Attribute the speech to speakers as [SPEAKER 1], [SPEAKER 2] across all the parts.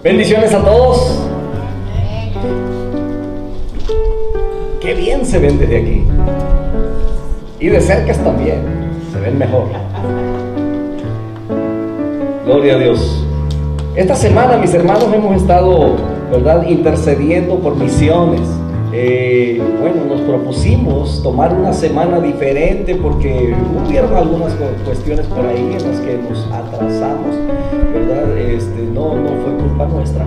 [SPEAKER 1] Bendiciones a todos. Qué bien se ven desde aquí. Y de cerca también se ven mejor. Gloria a Dios. Esta semana, mis hermanos, hemos estado, ¿verdad?, intercediendo por misiones. Nos propusimos tomar una semana diferente porque hubieron algunas cuestiones por ahí en las que nos atrasamos, ¿verdad? No fue culpa nuestra.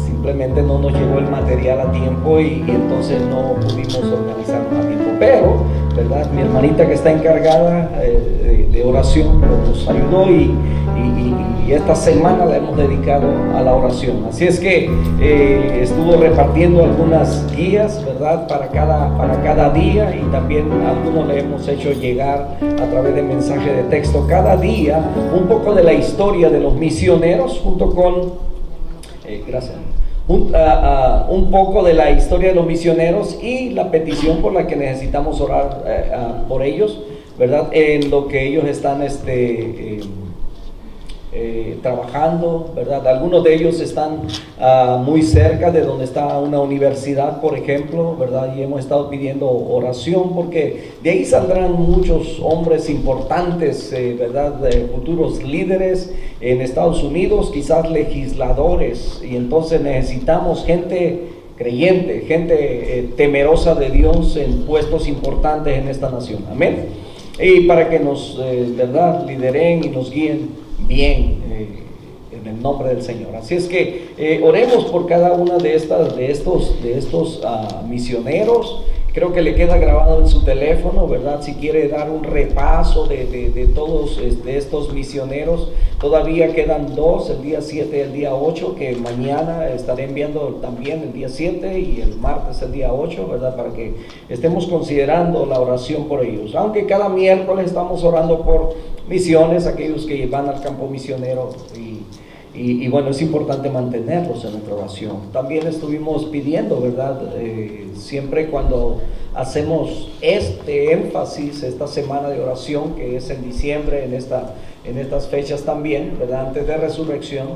[SPEAKER 1] Simplemente no nos llegó el material a tiempo y entonces no pudimos organizarnos a tiempo. Pero, ¿verdad?, mi hermanita que está encargada de oración nos ayudó y esta semana la hemos dedicado a la oración. Así es que estuvo repartiendo algunas guías, ¿verdad?, para cada día, y también algunos le hemos hecho llegar a través de mensaje de texto cada día un poco de la historia de los misioneros junto con un poco de la historia de los misioneros y la petición por la que necesitamos orar por ellos, ¿verdad?, en lo que ellos están trabajando, ¿verdad? Algunos de ellos están muy cerca de donde está una universidad, por ejemplo, ¿verdad? Y hemos estado pidiendo oración porque de ahí saldrán muchos hombres importantes, ¿verdad? Futuros líderes en Estados Unidos, quizás legisladores, y entonces necesitamos gente creyente, gente temerosa de Dios en puestos importantes en esta nación. Amén. Y para que nos, ¿verdad?, lideren y nos guíen bien, en el nombre del Señor. Así es que oremos por cada una de estos misioneros. Creo que le queda grabado en su teléfono, ¿verdad? Si quiere dar un repaso de todos estos misioneros. Todavía quedan dos, el día 7 y el día 8, que mañana estaré enviando también el día 7 y el martes el día 8, ¿verdad? Para que estemos considerando la oración por ellos. Aunque cada miércoles estamos orando por misiones, aquellos que van al campo misionero, y bueno, es importante mantenerlos en nuestra oración. También estuvimos pidiendo, ¿verdad? Siempre cuando hacemos este énfasis, esta semana de oración que es en diciembre, en estas fechas también, ¿verdad?, antes de resurrección,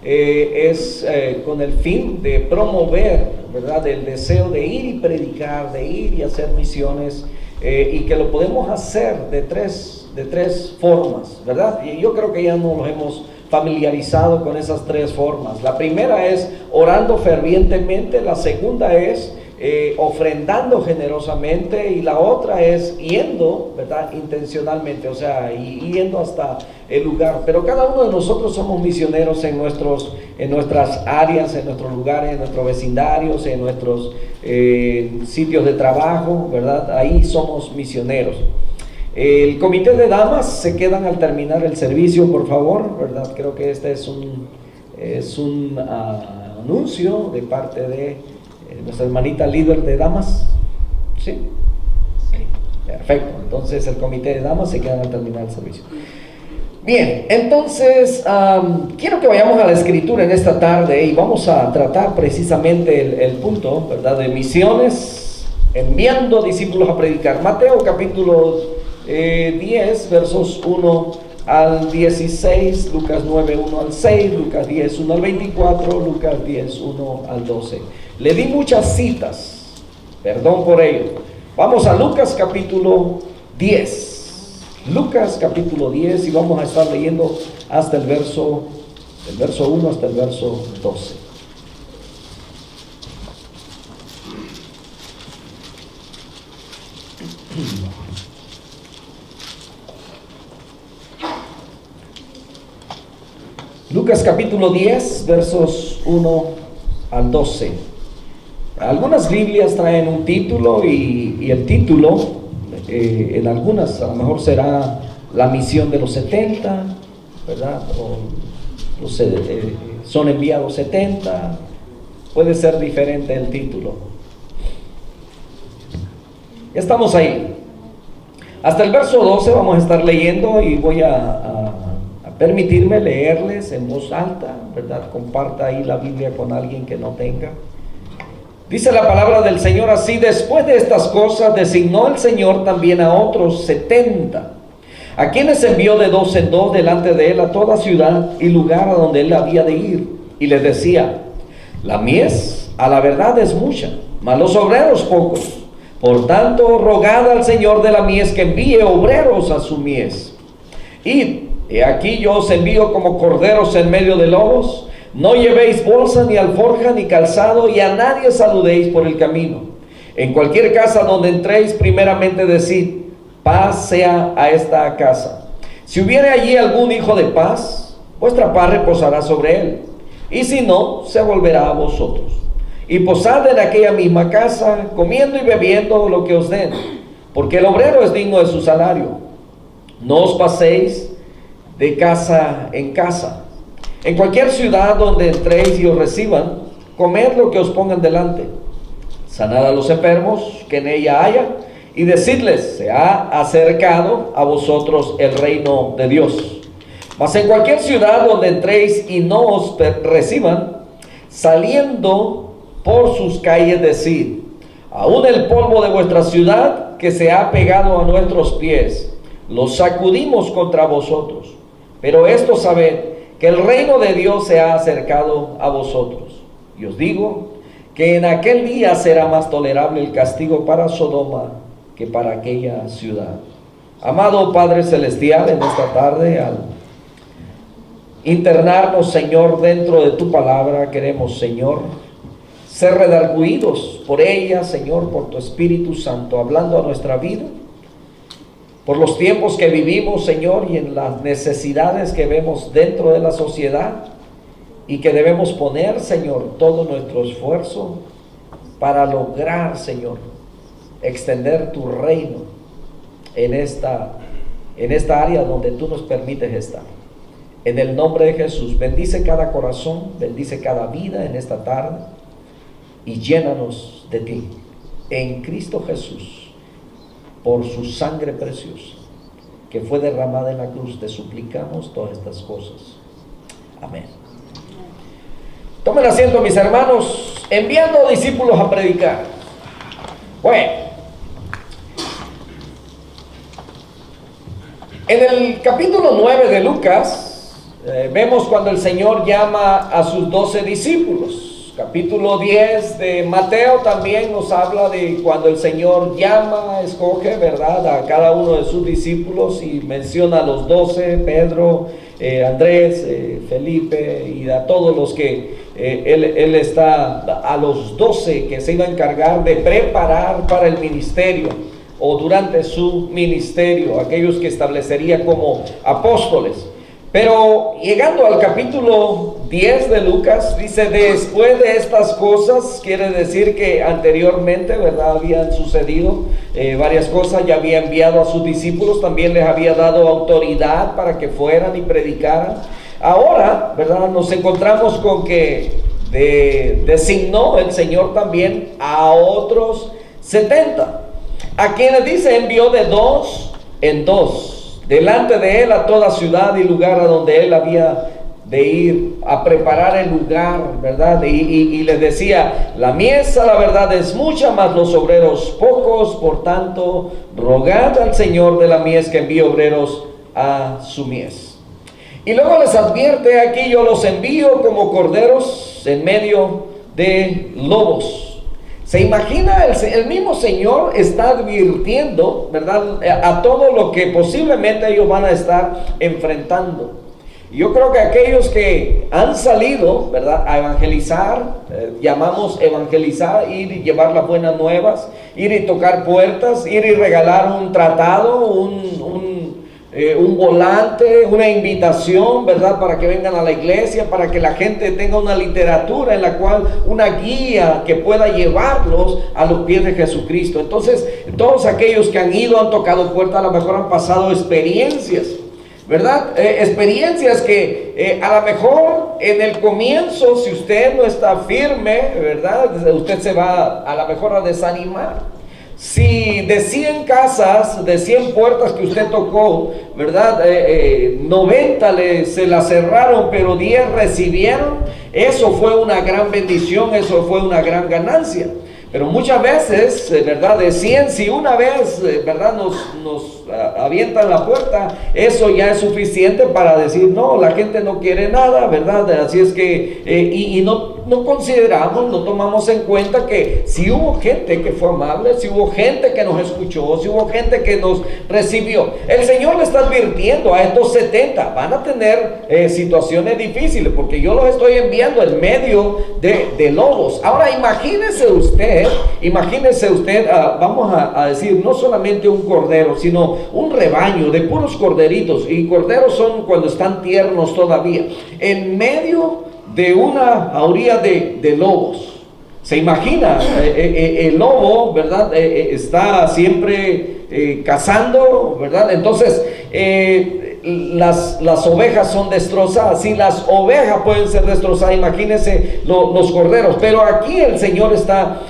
[SPEAKER 1] es con el fin de promover, ¿verdad?, el deseo de ir y predicar, de ir y hacer misiones, y que lo podemos hacer de tres formas, ¿verdad? Y yo creo que ya nos hemos familiarizado con esas tres formas. La primera es orando fervientemente, la segunda es ofrendando generosamente, y la otra es yendo, ¿verdad?, intencionalmente, o sea, yendo hasta el lugar. Pero cada uno de nosotros somos misioneros en nuestras áreas, en nuestros lugares, en nuestros vecindarios, en nuestros sitios de trabajo, ¿verdad? Ahí somos misioneros. El comité de damas se quedan al terminar el servicio, por favor, ¿verdad? Creo que este es un anuncio de parte de nuestra hermanita líder de damas. ¿Sí? Sí. Perfecto. Entonces el comité de damas se quedan al terminar el servicio. Bien, entonces quiero que vayamos a la escritura en esta tarde y vamos a tratar precisamente el punto, ¿verdad?, de misiones, enviando discípulos a predicar. Mateo capítulo 10, versos 1 al 16, Lucas 9, 1 al 6, Lucas 10, 1 al 24, Lucas 10, 1 al 12. Le di muchas citas, perdón por ello. Vamos a Lucas capítulo 10. Lucas capítulo 10, y vamos a estar leyendo hasta el verso 1 hasta el verso 12. Lucas capítulo 10, versos 1 al 12. Algunas Biblias traen un título y el título en algunas a lo mejor será la misión de los 70, ¿verdad? O son enviados 70, puede ser diferente el título. Ya estamos ahí. Hasta el verso 12 vamos a estar leyendo y voy a permitirme leerles en voz alta, ¿verdad? Comparta ahí la Biblia con alguien que no tenga. Dice la palabra del Señor así: después de estas cosas designó el Señor también a otros 70, a quienes envió de dos en dos delante de él a toda ciudad y lugar a donde él había de ir. y les decía: la mies a la verdad es mucha, mas los obreros pocos. Por tanto, rogad al Señor de la mies que envíe obreros a su mies. Id, he aquí yo os envío como corderos en medio de lobos. No llevéis bolsa, ni alforja, ni calzado, y a nadie saludéis por el camino. En cualquier casa donde entréis, primeramente decid: paz sea a esta casa. Si hubiere allí algún hijo de paz, vuestra paz reposará sobre él, y si no, se volverá a vosotros. Y posad en aquella misma casa, comiendo y bebiendo lo que os den, porque el obrero es digno de su salario. No os paséis de casa en casa. En cualquier ciudad donde entréis y os reciban, comed lo que os pongan delante. Sanad a los enfermos que en ella haya, y decidles: se ha acercado a vosotros el reino de Dios. Mas en cualquier ciudad donde entréis y no os reciban, saliendo por sus calles decid: aún el polvo de vuestra ciudad que se ha pegado a nuestros pies, lo sacudimos contra vosotros. Pero esto sabed, que el reino de Dios se ha acercado a vosotros. Y os digo que en aquel día será más tolerable el castigo para Sodoma que para aquella ciudad. Amado Padre Celestial, en esta tarde, al internarnos, Señor, dentro de tu palabra, queremos, Señor, ser redarguidos por ella, Señor, por tu Espíritu Santo, hablando a nuestra vida, por los tiempos que vivimos, Señor, y en las necesidades que vemos dentro de la sociedad, y que debemos poner, Señor, todo nuestro esfuerzo para lograr, Señor, extender tu reino en esta área donde tú nos permites estar. En el nombre de Jesús, bendice cada corazón, bendice cada vida en esta tarde, y llénanos de ti, en Cristo Jesús, por su sangre preciosa que fue derramada en la cruz. Te suplicamos todas estas cosas. Amén. Tomen asiento, mis hermanos. Enviando discípulos a predicar. Bueno, en el capítulo 9 de Lucas, vemos cuando el Señor llama a sus 12 discípulos. Capítulo 10 de Mateo también nos habla de cuando el Señor llama, escoge, ¿verdad?, a cada uno de sus discípulos, y menciona a los 12, Pedro, Andrés, Felipe, y a todos los que él está, a los 12 que se iba a encargar de preparar para el ministerio, o durante su ministerio, aquellos que establecería como apóstoles. Pero llegando al capítulo 10 de Lucas, dice: después de estas cosas, quiere decir que anteriormente, ¿verdad?, habían sucedido varias cosas. Ya había enviado a sus discípulos, también les había dado autoridad para que fueran y predicaran. Ahora, ¿verdad?, nos encontramos con que designó el Señor también a otros 70, a quienes dice envió de 2 en 2. Delante de él a toda ciudad y lugar a donde él había de ir a preparar el lugar, ¿verdad? Y les decía: la mies a la verdad es mucha, mas los obreros pocos. Por tanto, rogad al Señor de la mies que envíe obreros a su mies. Y luego les advierte: aquí yo los envío como corderos en medio de lobos. Se imagina, el mismo Señor está advirtiendo, ¿verdad?, a todo lo que posiblemente ellos van a estar enfrentando. Y yo creo que aquellos que han salido, ¿verdad?, a evangelizar, llamamos evangelizar, ir y llevar las buenas nuevas, ir y tocar puertas, ir y regalar un tratado, un volante, una invitación, ¿verdad?, para que vengan a la iglesia, para que la gente tenga una literatura en la cual, una guía que pueda llevarlos a los pies de Jesucristo. Entonces, todos aquellos que han ido, han tocado puertas, a lo mejor han pasado experiencias, ¿verdad? Experiencias que a lo mejor en el comienzo, si usted no está firme, ¿verdad?, usted se va a lo mejor a desanimar. Si de 100 casas, de 100 puertas que usted tocó, ¿verdad?, 90 se las cerraron, pero 10 recibieron, eso fue una gran bendición, eso fue una gran ganancia. Pero muchas veces, ¿verdad? De 100, si una vez, ¿verdad? Nos avientan la puerta, eso ya es suficiente para decir, no, la gente no quiere nada, ¿verdad? Así es que, y no consideramos, no tomamos en cuenta que si hubo gente que fue amable, si hubo gente que nos escuchó, si hubo gente que nos recibió. El Señor le está advirtiendo a estos 70, van a tener situaciones difíciles, porque yo los estoy enviando en medio de lobos. Ahora imagínese usted, vamos a decir, no solamente un cordero, sino un rebaño de puros corderitos, y corderos son cuando están tiernos todavía, en medio de una jauría de lobos. Se imagina, el lobo, ¿verdad? Está siempre cazando, ¿verdad? Entonces, las ovejas son destrozadas. Si las ovejas pueden ser destrozadas, imagínense los corderos. Pero aquí el Señor está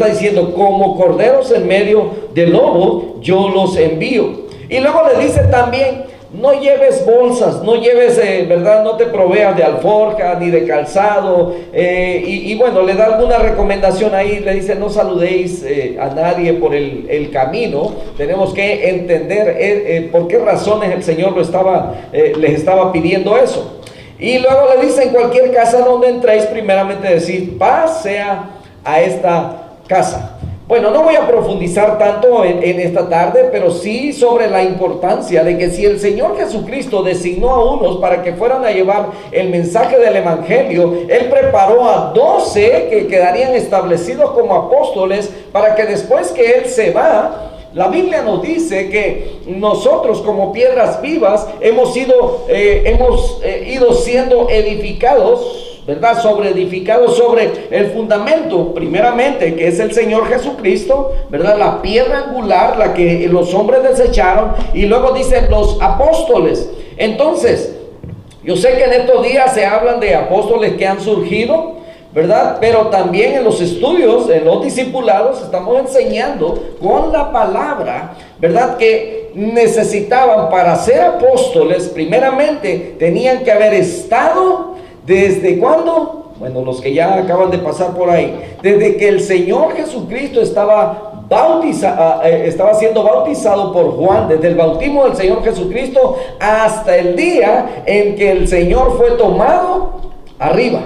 [SPEAKER 1] diciendo, como corderos en medio del lobo, yo los envío. Y luego le dice también, no lleves bolsas, no lleves, ¿verdad? No te proveas de alforja ni de calzado. Y bueno, le da alguna recomendación ahí, le dice, no saludéis a nadie por el camino. Tenemos que entender por qué razones el Señor les estaba pidiendo eso. Y luego le dice, en cualquier casa donde entréis, primeramente decid, paz sea a esta casa. Bueno, no voy a profundizar tanto en esta tarde, pero sí sobre la importancia de que si el Señor Jesucristo designó a unos para que fueran a llevar el mensaje del Evangelio, Él preparó a 12 que quedarían establecidos como apóstoles para que después que Él se va, la Biblia nos dice que nosotros como piedras vivas hemos ido siendo edificados, ¿verdad? Edificados sobre el fundamento, primeramente, que es el Señor Jesucristo, ¿verdad? La piedra angular, la que los hombres desecharon, y luego dicen los apóstoles. Entonces, yo sé que en estos días se hablan de apóstoles que han surgido, ¿verdad? Pero también en los estudios, en los discipulados, estamos enseñando con la palabra, ¿verdad? Que necesitaban, para ser apóstoles, primeramente, tenían que haber estado. ¿Desde cuándo? Bueno, los que ya acaban de pasar por ahí. Desde que el Señor Jesucristo estaba siendo bautizado por Juan, desde el bautismo del Señor Jesucristo hasta el día en que el Señor fue tomado arriba.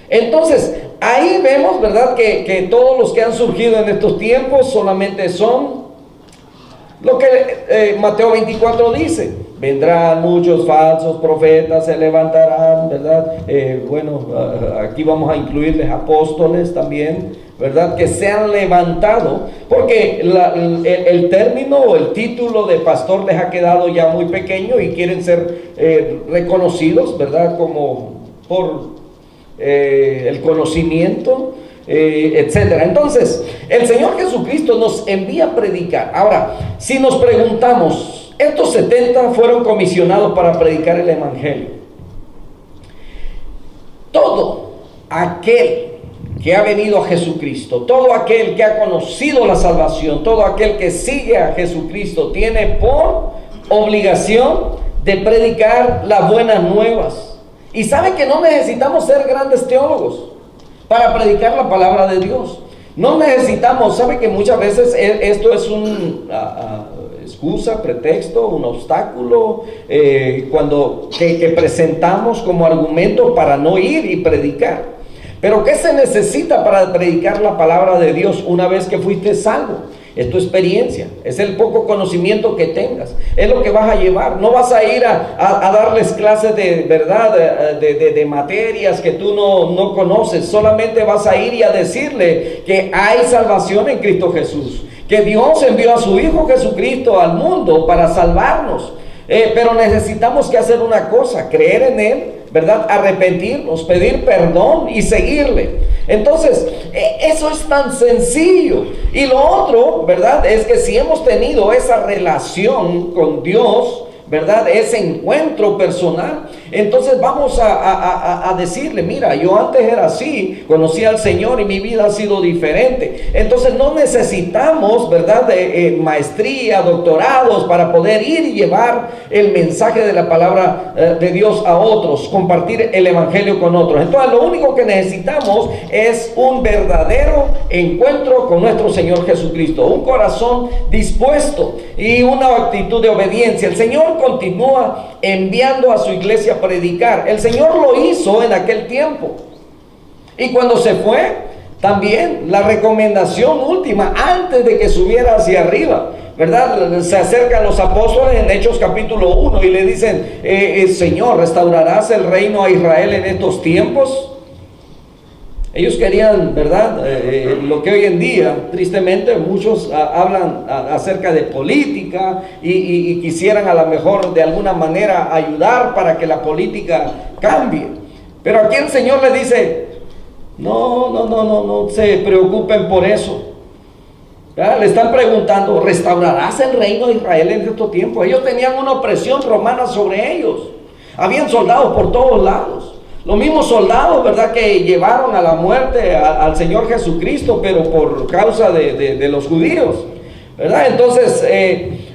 [SPEAKER 1] Entonces, ahí vemos, ¿verdad? Que todos los que han surgido en estos tiempos solamente son lo que Mateo 24 dice. Vendrán muchos falsos profetas, se levantarán, ¿verdad? Aquí vamos a incluirles apóstoles también, ¿verdad? Que se han levantado, porque el término o el título de pastor les ha quedado ya muy pequeño y quieren ser reconocidos, ¿verdad? Como por el conocimiento, etcétera. Entonces, el Señor Jesucristo nos envía a predicar. Ahora, si nos preguntamos, estos 70 fueron comisionados para predicar el Evangelio. Todo aquel que ha venido a Jesucristo, todo aquel que ha conocido la salvación, todo aquel que sigue a Jesucristo, tiene por obligación de predicar las buenas nuevas. Y sabe que no necesitamos ser grandes teólogos para predicar la palabra de Dios. No necesitamos, sabe que muchas veces esto es excusa, pretexto, un obstáculo que presentamos como argumento para no ir y predicar. Pero ¿qué se necesita para predicar la palabra de Dios una vez que fuiste salvo? Es tu experiencia, es el poco conocimiento que tengas, es lo que vas a llevar. No vas a ir a darles clases de verdad, de materias que tú no conoces. Solamente vas a ir y a decirle que hay salvación en Cristo Jesús, que Dios envió a su Hijo Jesucristo al mundo para salvarnos. Pero necesitamos que hacer una cosa: creer en Él, ¿verdad? Arrepentirnos, pedir perdón y seguirle. Entonces, eso es tan sencillo. Y lo otro, ¿verdad? Es que si hemos tenido esa relación con Dios, ¿verdad? Ese encuentro personal. Entonces vamos a decirle, mira, yo antes era así, conocí al Señor y mi vida ha sido diferente. Entonces no necesitamos, ¿verdad?, maestría, doctorados para poder ir y llevar el mensaje de la palabra de Dios a otros, compartir el evangelio con otros. Entonces lo único que necesitamos es un verdadero encuentro con nuestro Señor Jesucristo, un corazón dispuesto y una actitud de obediencia. El Señor continúa enviando a su iglesia a predicar. El Señor lo hizo en aquel tiempo. Y cuando se fue, también la recomendación última, antes de que subiera hacia arriba, ¿verdad? Se acercan los apóstoles en Hechos capítulo 1 y le dicen, Señor, ¿restaurarás el reino a Israel en estos tiempos? Ellos querían, ¿verdad? Lo que hoy en día, tristemente, muchos hablan acerca de política y quisieran a lo mejor de alguna manera ayudar para que la política cambie. Pero aquí el Señor le dice, no se preocupen por eso. ¿Verdad? Le están preguntando, ¿restaurarás el reino de Israel en estos tiempos? Ellos tenían una opresión romana sobre ellos. Habían soldados por todos lados. Los mismos soldados, ¿verdad?, que llevaron a la muerte al Señor Jesucristo, pero por causa de los judíos, ¿verdad? Entonces,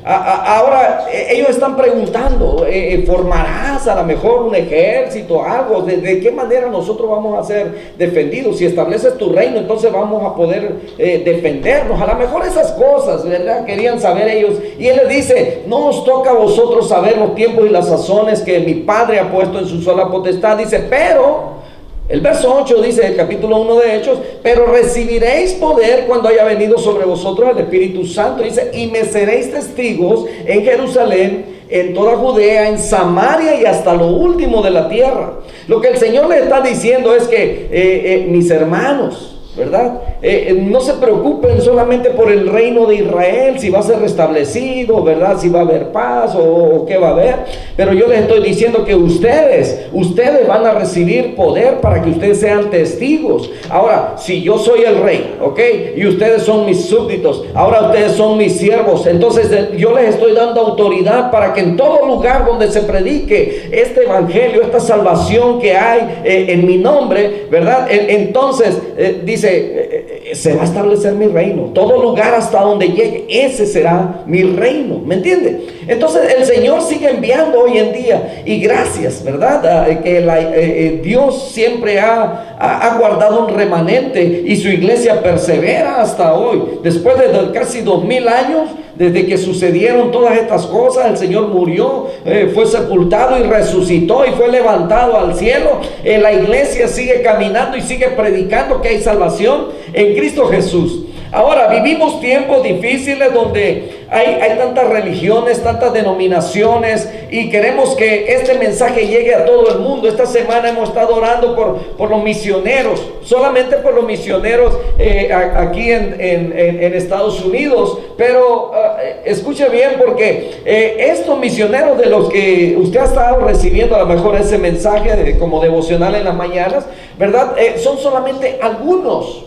[SPEAKER 1] ahora ellos están preguntando, ¿formarás a lo mejor un ejército, algo? ¿De qué manera nosotros vamos a ser defendidos? Si estableces tu reino, entonces vamos a poder defendernos. A lo mejor esas cosas, ¿verdad?, querían saber ellos. Y Él les dice, no os toca a vosotros saber los tiempos y las sazones que mi Padre ha puesto en su sola potestad. Dice, pero... El verso 8 dice, el capítulo 1 de Hechos, pero recibiréis poder cuando haya venido sobre vosotros el Espíritu Santo. Dice, y me seréis testigos en Jerusalén, en toda Judea, en Samaria y hasta lo último de la tierra. Lo que el Señor le está diciendo es que, mis hermanos, ¿verdad? No se preocupen solamente por el reino de Israel, si va a ser restablecido, ¿verdad? Si va a haber paz o qué va a haber. Pero yo les estoy diciendo que ustedes van a recibir poder para que ustedes sean testigos. Ahora, si yo soy el rey, ¿ok? Y ustedes son mis súbditos, ahora ustedes son mis siervos, entonces yo les estoy dando autoridad para que en todo lugar donde se predique este evangelio, esta salvación que hay en mi nombre, ¿verdad? Entonces, dice, se va a establecer mi reino. Todo lugar hasta donde llegue, ese será mi reino. ¿Me entiende? Entonces el Señor sigue enviando hoy en día. Y gracias, ¿verdad? Que Dios siempre ha guardado un remanente y su iglesia persevera hasta hoy. Después de casi 2000 años, desde que sucedieron todas estas cosas, el Señor murió, fue sepultado y resucitó y fue levantado al cielo. La iglesia sigue caminando y sigue predicando que hay salvación en Cristo Jesús. Ahora, vivimos tiempos difíciles donde hay tantas religiones, tantas denominaciones, y queremos que este mensaje llegue a todo el mundo. Esta semana hemos estado orando por los misioneros, solamente por los misioneros aquí en Estados Unidos. Pero escuche bien, porque estos misioneros de los que usted ha estado recibiendo a lo mejor ese mensaje como devocional en las mañanas, ¿verdad? Son solamente algunos,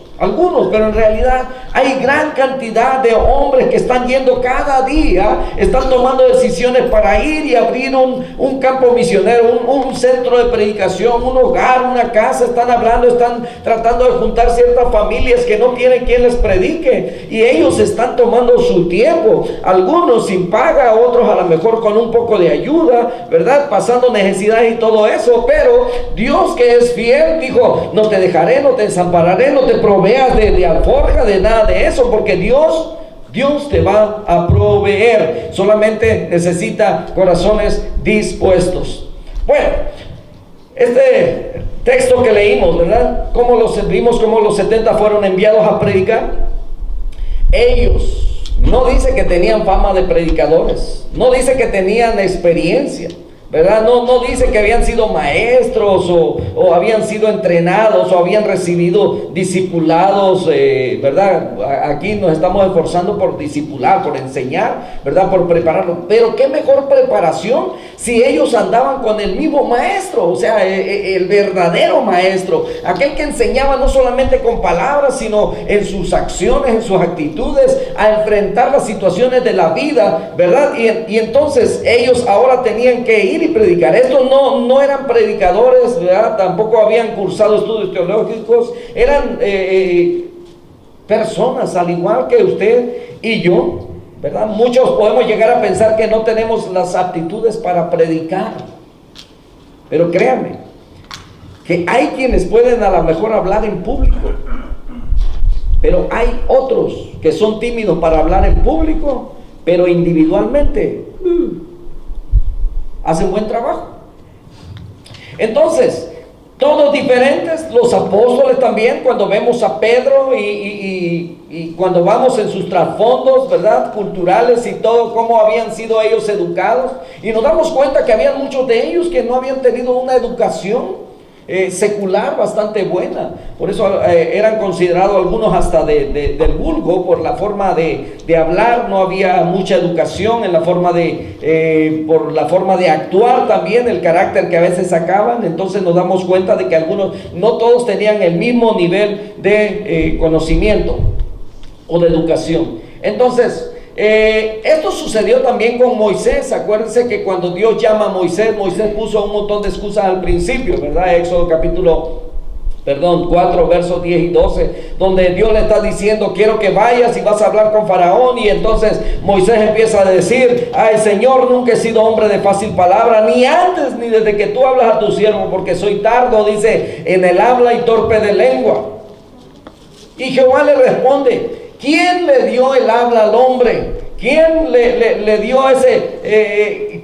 [SPEAKER 1] pero en realidad hay gran cantidad de hombres que están yendo cada día, están tomando decisiones para ir y abrir un campo misionero, un centro de predicación, un hogar, una casa. Están hablando, están tratando de juntar ciertas familias que no tienen quien les predique, y ellos están tomando su tiempo, algunos sin paga, otros a lo mejor con un poco de ayuda, ¿verdad? Pasando necesidades y todo eso. Pero Dios, que es fiel, dijo, no te dejaré, no te desampararé, no te proveeré de alforja, de nada de eso, porque Dios te va a proveer. Solamente necesita corazones dispuestos. Bueno, este texto que leímos, ¿verdad? Cómo los 70 fueron enviados a predicar. Ellos, no dice que tenían fama de predicadores, no dice que tenían experiencia, ¿verdad? No dice que habían sido maestros o habían sido entrenados o habían recibido discipulados, ¿verdad? Aquí nos estamos esforzando por discipular, por enseñar, ¿verdad? Por prepararlos. Pero qué mejor preparación si ellos andaban con el mismo maestro, o sea, el verdadero maestro, aquel que enseñaba no solamente con palabras, sino en sus acciones, en sus actitudes, a enfrentar las situaciones de la vida, ¿verdad? Y entonces ellos ahora tenían que ir y predicar. Estos no eran predicadores, ¿verdad? Tampoco habían cursado estudios teológicos, eran personas al igual que usted y yo, ¿verdad? Muchos podemos llegar a pensar que no tenemos las aptitudes para predicar, pero créanme que hay quienes pueden a lo mejor hablar en público, pero hay otros que son tímidos para hablar en público, pero individualmente hacen buen trabajo. Entonces, todos diferentes, los apóstoles también, cuando vemos a Pedro y cuando vamos en sus trasfondos, ¿verdad? Culturales y todo, cómo habían sido ellos educados, y nos damos cuenta que había muchos de ellos que no habían tenido una educación secular bastante buena. Por eso eran considerados algunos hasta del vulgo, por la forma de hablar. No había mucha educación en la forma por la forma de actuar también, el carácter que a veces sacaban. Entonces nos damos cuenta de que algunos, no todos tenían el mismo nivel de conocimiento o de educación. Entonces esto sucedió también con Moisés. Acuérdense que cuando Dios llama a Moisés, Moisés puso un montón de excusas al principio, ¿verdad? Éxodo capítulo 4, versos 10 y 12, donde Dios le está diciendo: quiero que vayas y vas a hablar con Faraón. Y entonces Moisés empieza a decir: ay, Señor, nunca he sido hombre de fácil palabra, ni antes ni desde que tú hablas a tu siervo, porque soy tardo, dice, en el habla y torpe de lengua. Y Jehová le responde: ¿quién le dio el habla al hombre? ¿Quién le dio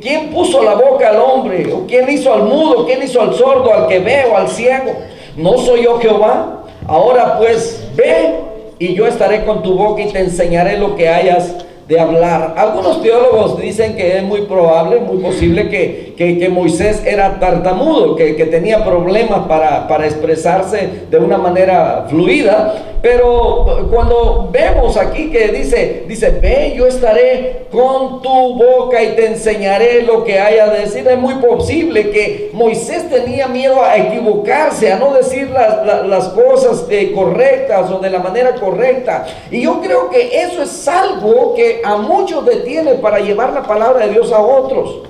[SPEAKER 1] quién puso la boca al hombre? ¿O quién hizo al mudo? ¿Quién hizo al sordo, al que ve o al ciego? ¿No soy yo Jehová? Ahora pues ve, y yo estaré con tu boca y te enseñaré lo que hayas de hablar. Algunos teólogos dicen que es muy probable, muy posible que Moisés era tartamudo, que tenía problemas para expresarse de una manera fluida. Pero cuando vemos aquí que dice, ve, yo estaré con tu boca y te enseñaré lo que haya de decir, es muy posible que Moisés tenía miedo a equivocarse, a no decir las cosas correctas o de la manera correcta. Y yo creo que eso es algo que a muchos detiene para llevar la palabra de Dios a otros.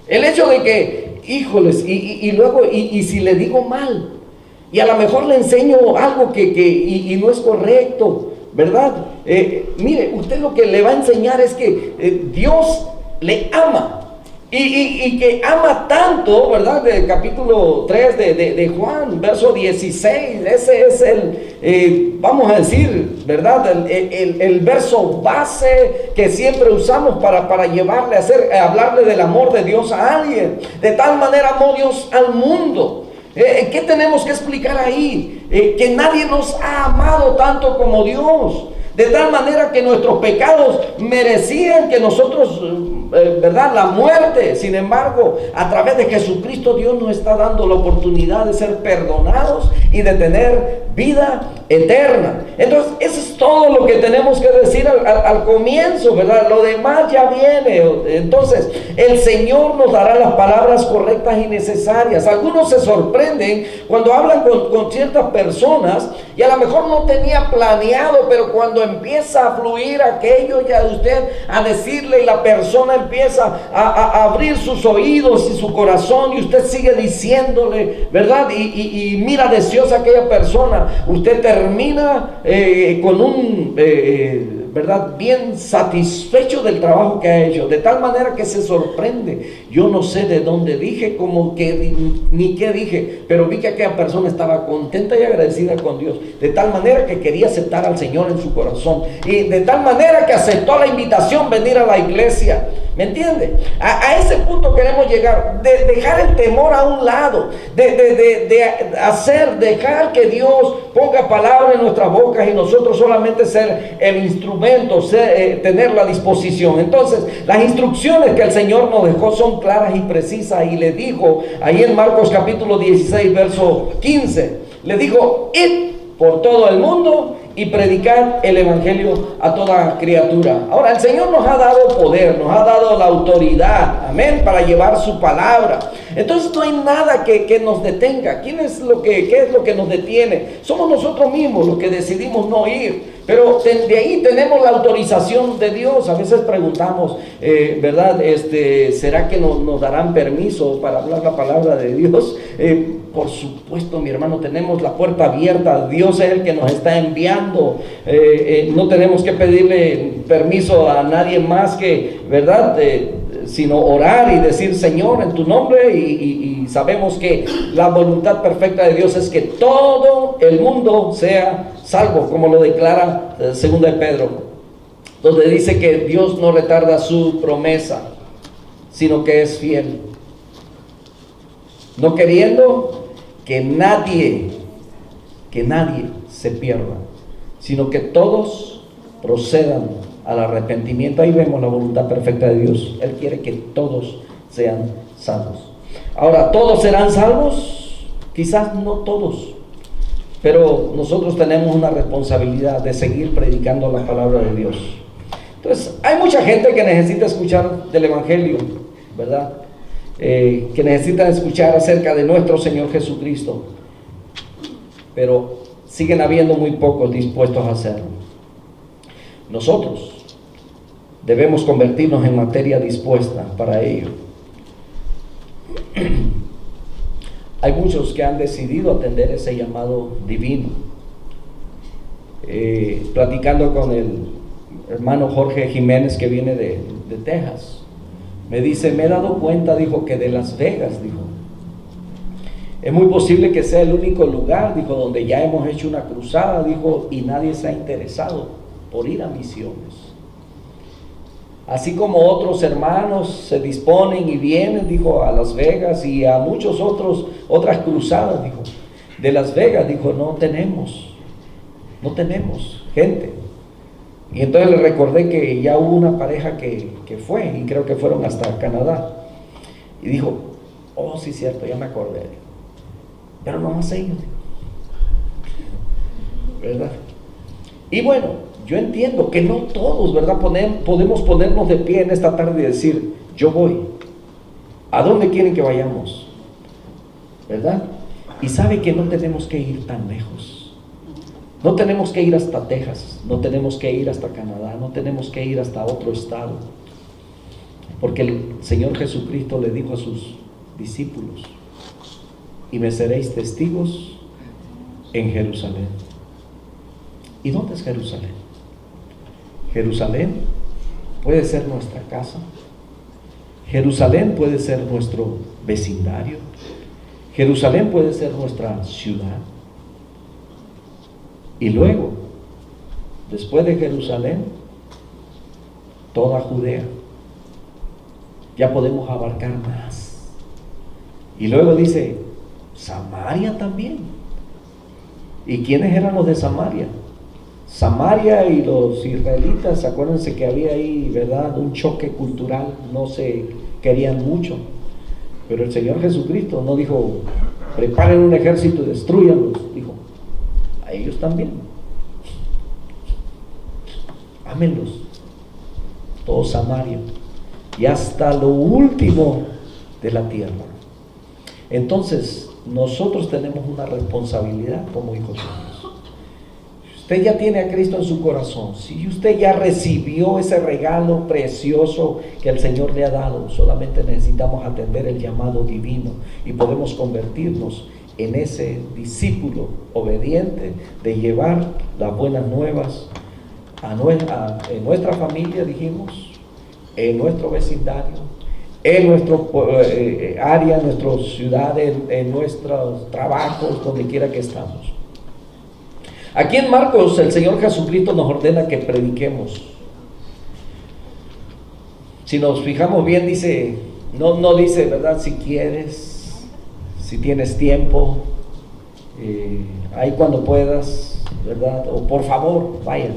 [SPEAKER 1] El hecho de que, híjoles, y luego si le digo mal, y a lo mejor le enseño algo que no es correcto, ¿verdad? Mire, usted lo que le va a enseñar es que Dios le ama. Y que ama tanto, ¿verdad? Del capítulo 3 de Juan, verso 16, ese es vamos a decir, ¿verdad? El verso base que siempre usamos para llevarle a hablarle del amor de Dios a alguien. De tal manera amó Dios al mundo. ¿Qué tenemos que explicar ahí? Que nadie nos ha amado tanto como Dios. De tal manera que nuestros pecados merecían que nosotros, ¿verdad?, la muerte. Sin embargo, a través de Jesucristo, Dios nos está dando la oportunidad de ser perdonados y de tener vida eterna. Entonces, eso es todo lo que tenemos que decir al comienzo, ¿verdad? Lo demás ya viene. Entonces, el Señor nos dará las palabras correctas y necesarias. Algunos se sorprenden cuando hablan con ciertas personas y a lo mejor no tenía planeado, pero cuando empieza a fluir aquello ya de usted a decirle, y la persona empieza a abrir sus oídos y su corazón, y usted sigue diciéndole, ¿verdad? Y mira deseosa aquella persona, usted termina con un ¿verdad?, bien satisfecho del trabajo que ha hecho, de tal manera que se sorprende. Yo no sé de dónde dije, como que ni qué dije, pero vi que aquella persona estaba contenta y agradecida con Dios, de tal manera que quería aceptar al Señor en su corazón, y de tal manera que aceptó la invitación venir a la iglesia. ¿Me entiende? A ese punto queremos llegar, de dejar el temor a un lado, dejar que Dios ponga palabra en nuestras bocas y nosotros solamente ser el instrumento, tener la disposición. Entonces, las instrucciones que el Señor nos dejó son claras y precisas, y le dijo ahí en Marcos capítulo 16, verso 15, le dijo: id por todo el mundo y predicar el evangelio a toda criatura. Ahora, el Señor nos ha dado poder, nos ha dado la autoridad, amén, para llevar su palabra. Entonces no hay nada que nos detenga. ¿Qué es lo que nos detiene? Somos nosotros mismos los que decidimos no ir. Pero de ahí tenemos la autorización de Dios. A veces preguntamos, ¿verdad? ¿Será que nos darán permiso para hablar la palabra de Dios? Por supuesto, mi hermano, tenemos la puerta abierta. Dios es el que nos está enviando. No tenemos que pedirle permiso a nadie más que, ¿verdad? Sino orar y decir: Señor, en tu nombre, y sabemos que la voluntad perfecta de Dios es que todo el mundo sea salvo, como lo declara 2 de Pedro, donde dice que Dios no retarda su promesa, sino que es fiel, no queriendo que nadie se pierda, sino que todos procedan al arrepentimiento. Ahí vemos la voluntad perfecta de Dios. Él quiere que todos sean salvos. Ahora, ¿todos serán salvos? Quizás no todos, pero nosotros tenemos una responsabilidad de seguir predicando la palabra de Dios. Entonces, hay mucha gente que necesita escuchar del evangelio, ¿verdad? Que necesitan escuchar acerca de nuestro Señor Jesucristo, pero siguen habiendo muy pocos dispuestos a hacerlo. Nosotros debemos convertirnos en materia dispuesta para ello. Hay muchos que han decidido atender ese llamado divino. Platicando con el hermano Jorge Jiménez, que viene de Texas, me dice: me he dado cuenta, dijo, que de Las Vegas, dijo, es muy posible que sea el único lugar, dijo, donde ya hemos hecho una cruzada, dijo, y nadie se ha interesado por ir a misiones. Así como otros hermanos se disponen y vienen, dijo, a Las Vegas y a muchos otras cruzadas, dijo, de Las Vegas, dijo, no tenemos gente. Y entonces le recordé que ya hubo una pareja que fue, y creo que fueron hasta Canadá, y dijo: oh, sí, cierto, ya me acordé, pero no más ellos, ¿verdad? Y bueno, yo entiendo que no todos, ¿verdad? Podemos ponernos de pie en esta tarde y decir: yo voy. ¿A dónde quieren que vayamos? ¿Verdad? Y sabe que no tenemos que ir tan lejos. No tenemos que ir hasta Texas, no tenemos que ir hasta Canadá, no tenemos que ir hasta otro estado. Porque el Señor Jesucristo le dijo a sus discípulos: y me seréis testigos en Jerusalén. ¿Y dónde es Jerusalén? Jerusalén puede ser nuestra casa. Jerusalén puede ser nuestro vecindario. Jerusalén puede ser nuestra ciudad. Y luego, después de Jerusalén, toda Judea. Ya podemos abarcar más. Y luego dice: Samaria también. ¿Y quiénes eran los de Samaria? Samaria y los israelitas, acuérdense que había ahí, ¿verdad?, un choque cultural, no se querían mucho. Pero el Señor Jesucristo no dijo: preparen un ejército y destruyanlos. Dijo: a ellos también. Ámenlos. Todo Samaria. Y hasta lo último de la tierra. Entonces, nosotros tenemos una responsabilidad como hijos de Dios. Si usted ya tiene a Cristo en su corazón, si usted ya recibió ese regalo precioso que el Señor le ha dado, solamente necesitamos atender el llamado divino y podemos convertirnos en ese discípulo obediente de llevar las buenas nuevas en nuestra familia, dijimos, en nuestro vecindario, en nuestro área, en nuestra ciudad, en nuestros trabajos, donde quiera que estamos. Aquí en Marcos el Señor Jesucristo nos ordena que prediquemos. Si nos fijamos bien, dice, no dice, ¿verdad? Si quieres, si tienes tiempo, ahí cuando puedas, ¿verdad? O por favor, vayan.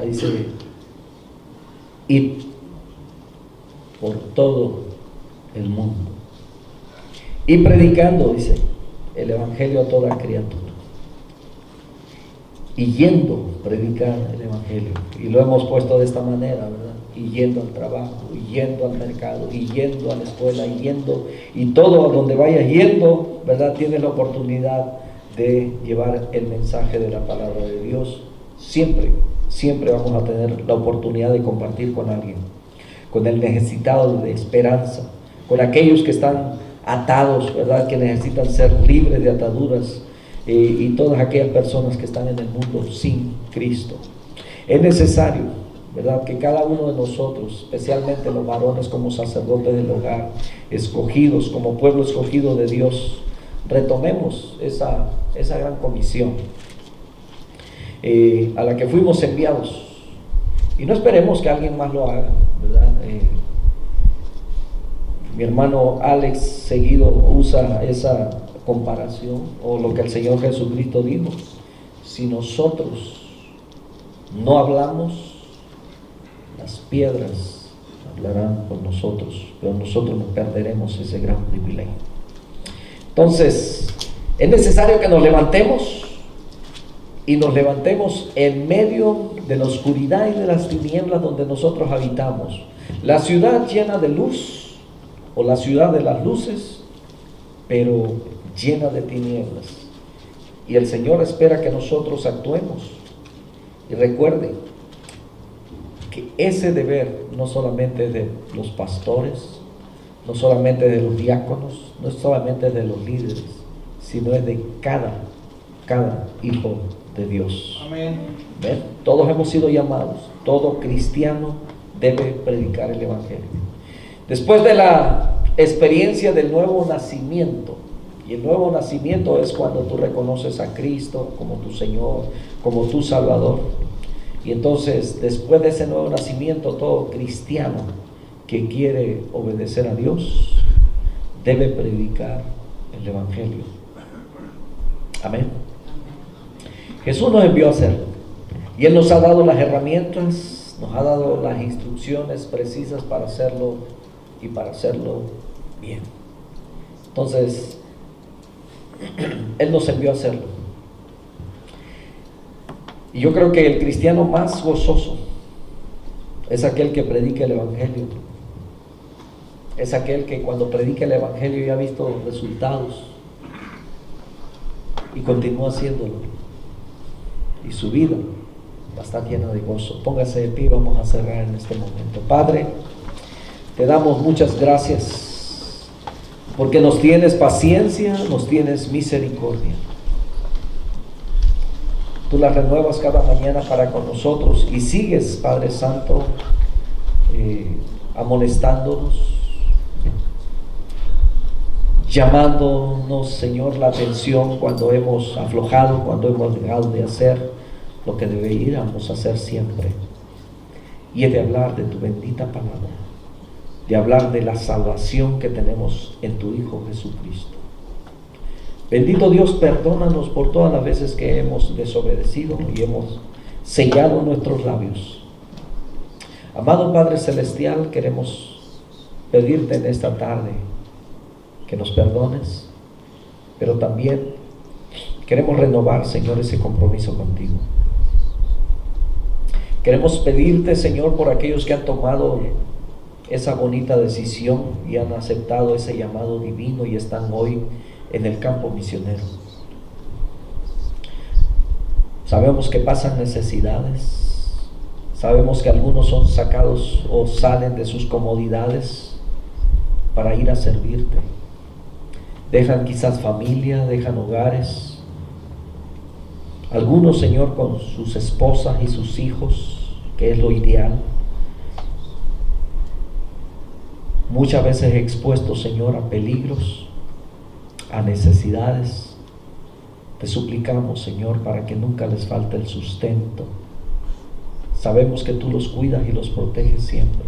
[SPEAKER 1] Ahí dice, id por todo el mundo y predicando, dice, el evangelio a toda criatura. Y yendo, predicar el evangelio. Y lo hemos puesto de esta manera, ¿verdad? Y yendo al trabajo, y yendo al mercado, y yendo a la escuela, y yendo, y todo a donde vayas yendo, ¿verdad? Tienes la oportunidad de llevar el mensaje de la palabra de Dios. Siempre vamos a tener la oportunidad de compartir con alguien, con el necesitado de esperanza, con aquellos que están atados, ¿verdad? Que necesitan ser libres de ataduras, y todas aquellas personas que están en el mundo sin Cristo. Es necesario, ¿verdad?, que cada uno de nosotros, especialmente los varones como sacerdotes del hogar, escogidos como pueblo escogido de Dios, retomemos esa gran comisión a la que fuimos enviados, y no esperemos que alguien más lo haga, ¿verdad? Mi hermano Alex seguido usa esa comparación, o lo que el Señor Jesucristo dijo: si nosotros no hablamos, las piedras hablarán por nosotros, pero nosotros nos perderemos ese gran privilegio. Entonces, es necesario que nos levantemos, y nos levantemos en medio de la oscuridad y de las tinieblas donde nosotros habitamos. La ciudad llena de luz, o la ciudad de las luces, pero llena de tinieblas. Y el Señor espera que nosotros actuemos. Y recuerden que ese deber no solamente es de los pastores, no solamente de los diáconos, no es solamente de los líderes, sino es de cada hijo de Dios.
[SPEAKER 2] Amén.
[SPEAKER 1] ¿Ven? Todos hemos sido llamados. Todo cristiano debe predicar el evangelio. Después de la experiencia del nuevo nacimiento, y el nuevo nacimiento es cuando tú reconoces a Cristo como tu Señor, como tu Salvador. Y entonces, después de ese nuevo nacimiento, todo cristiano que quiere obedecer a Dios debe predicar el evangelio. Amén. Jesús nos envió a hacerlo, y Él nos ha dado las herramientas, nos ha dado las instrucciones precisas para hacerlo, y para hacerlo bien. Entonces, Él nos envió a hacerlo. Y yo creo que el cristiano más gozoso es aquel que predica el evangelio. Es aquel que cuando predica el evangelio ya ha visto resultados y continúa haciéndolo, y su vida va a estar llena de gozo. Póngase de pie, vamos a cerrar en este momento. Padre, te damos muchas gracias porque nos tienes paciencia, nos tienes misericordia. Tú la renuevas cada mañana para con nosotros, y sigues, Padre Santo, amonestándonos, llamándonos, Señor, la atención cuando hemos aflojado, cuando hemos dejado de hacer lo que deberíamos hacer siempre, y es de hablar de tu bendita palabra, de hablar de la salvación que tenemos en tu Hijo Jesucristo. Bendito Dios, perdónanos por todas las veces que hemos desobedecido y hemos sellado nuestros labios. Amado Padre Celestial, queremos pedirte en esta tarde que nos perdones, pero también queremos renovar, Señor, ese compromiso contigo. Queremos pedirte, Señor, por aquellos que han tomado esa bonita decisión y han aceptado ese llamado divino y están hoy en el campo misionero. Sabemos que pasan necesidades, sabemos que algunos son sacados o salen de sus comodidades para ir a servirte. Dejan quizás familia, dejan hogares, algunos, Señor, con sus esposas y sus hijos, que es lo ideal, muchas veces expuestos, Señor, a peligros, a necesidades. Te suplicamos, Señor, para que nunca les falte el sustento. Sabemos que tú los cuidas y los proteges siempre.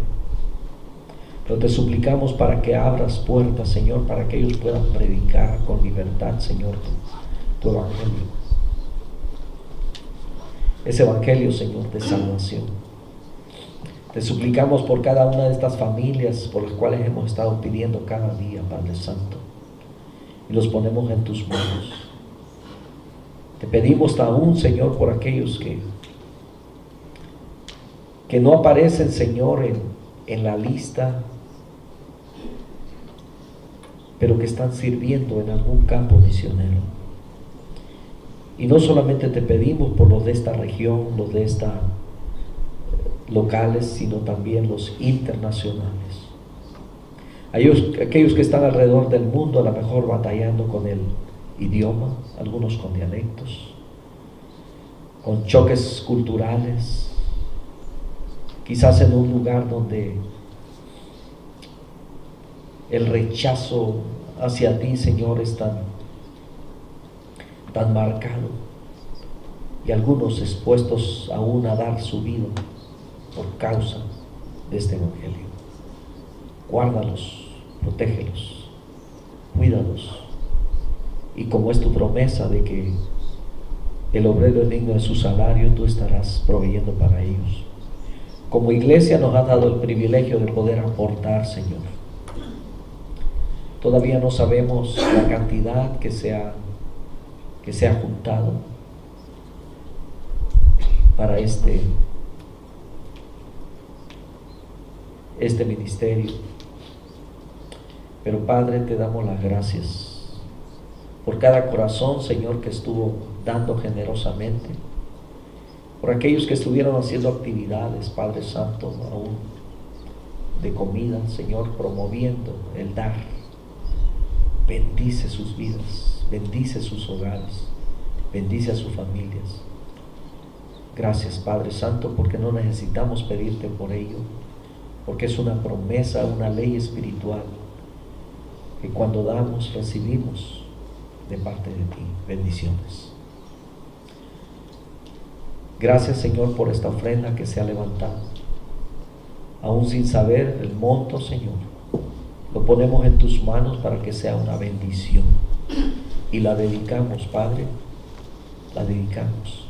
[SPEAKER 1] Pero te suplicamos para que abras puertas, Señor, para que ellos puedan predicar con libertad, Señor, tu evangelio. Ese evangelio, Señor, de salvación. Te suplicamos por cada una de estas familias por las cuales hemos estado pidiendo cada día, Padre Santo. Y los ponemos en tus manos. Te pedimos aún, Señor, por aquellos que no aparecen, Señor, en la lista, pero que están sirviendo en algún campo misionero. Y no solamente te pedimos por los de esta región, los de esta locales, sino también los internacionales. Aquellos que están alrededor del mundo, a lo mejor batallando con el idioma, algunos con dialectos, con choques culturales, quizás en un lugar donde el rechazo hacia ti, Señor, es tan marcado, y algunos expuestos aún a dar su vida por causa de este evangelio. Guárdalos, protégelos, cuídalos, y como es tu promesa de que el obrero es digno de su salario, tú estarás proveyendo para ellos. Como iglesia nos has dado el privilegio de poder aportar, Señor. Todavía no sabemos la cantidad que se ha juntado para este ministerio. Pero Padre, te damos las gracias por cada corazón, Señor, que estuvo dando generosamente, por aquellos que estuvieron haciendo actividades, Padre Santo, aún de comida, Señor, promoviendo el dar. Bendice sus vidas, bendice sus hogares, bendice a sus familias. Gracias, Padre Santo, porque no necesitamos pedirte por ello, porque es una promesa, una ley espiritual, que cuando damos, recibimos de parte de ti. Bendiciones. Gracias, Señor, por esta ofrenda que se ha levantado. Aún sin saber el monto, Señor, lo ponemos en tus manos para que sea una bendición. Y la dedicamos, Padre, la dedicamos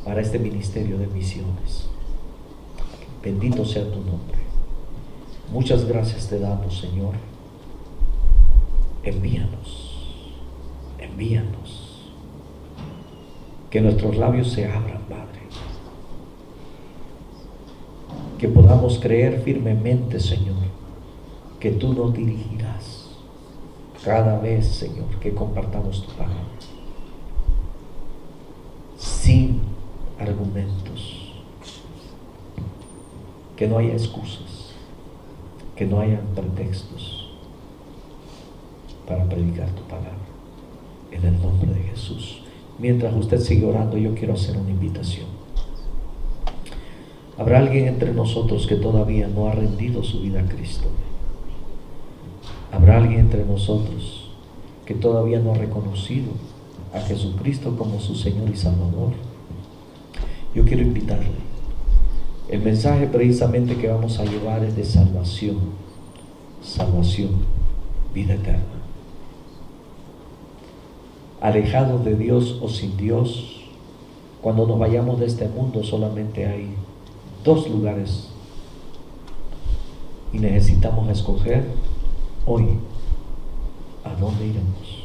[SPEAKER 1] para este ministerio de misiones. Bendito sea tu nombre. Muchas gracias te damos, Señor. Envíanos, envíanos. Que nuestros labios se abran, Padre. Que podamos creer firmemente, Señor, que tú nos dirigirás cada vez, Señor, que compartamos tu palabra. Sin argumentos. Que no haya excusas. Que no haya pretextos para predicar tu palabra. En el nombre de Jesús. Mientras usted sigue orando, yo quiero hacer una invitación. ¿Habrá alguien entre nosotros que todavía no ha rendido su vida a Cristo? ¿Habrá alguien entre nosotros que todavía no ha reconocido a Jesucristo como su Señor y Salvador? Yo quiero invitarle. El mensaje precisamente que vamos a llevar es de salvación. Salvación, vida eterna. Alejados de Dios o sin Dios, cuando nos vayamos de este mundo solamente hay dos lugares y necesitamos escoger hoy a dónde iremos.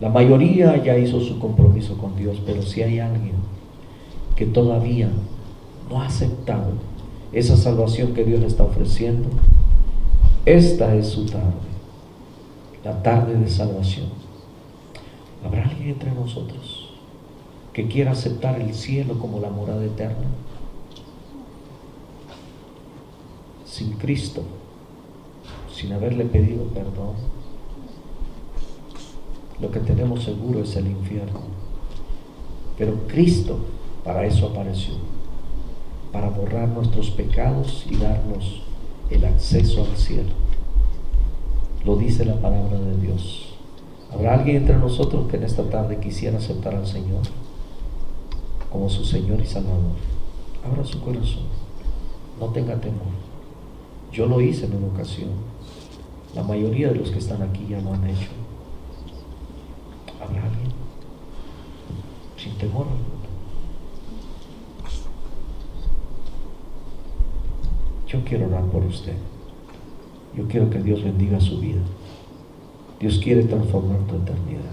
[SPEAKER 1] La mayoría ya hizo su compromiso con Dios, pero si hay alguien que todavía no ha aceptado esa salvación que Dios le está ofreciendo, esta es su tarde, la tarde de salvación. ¿Habrá alguien entre nosotros que quiera aceptar el cielo como la morada eterna? Sin Cristo, sin haberle pedido perdón, lo que tenemos seguro es el infierno. Pero Cristo para eso apareció, para borrar nuestros pecados y darnos el acceso al cielo. Lo dice la palabra de Dios. ¿Habrá alguien entre nosotros que en esta tarde quisiera aceptar al Señor como su Señor y Salvador? Abra su corazón. No tenga temor. Yo lo hice en una ocasión. La mayoría de los que están aquí ya lo han hecho. ¿Habrá alguien? Sin temor alguno. Yo quiero orar por usted. Yo quiero que Dios bendiga su vida. Dios quiere transformar tu eternidad.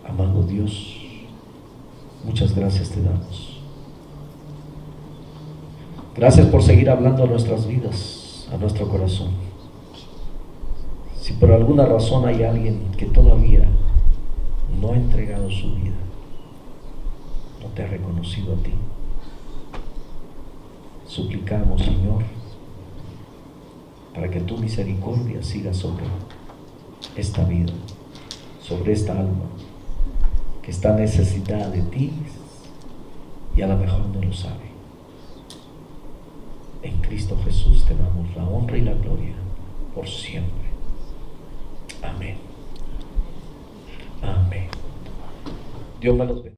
[SPEAKER 1] Amado Dios, muchas gracias te damos. Gracias por seguir hablando a nuestras vidas, a nuestro corazón. Si por alguna razón hay alguien que todavía no ha entregado su vida, no te ha reconocido a ti, suplicamos, Señor, para que tu misericordia siga sobre esta vida, sobre esta alma que está necesitada de ti y a lo mejor no lo sabe. En Cristo Jesús te damos la honra y la gloria por siempre. Amén. Amén. Dios me los bendiga.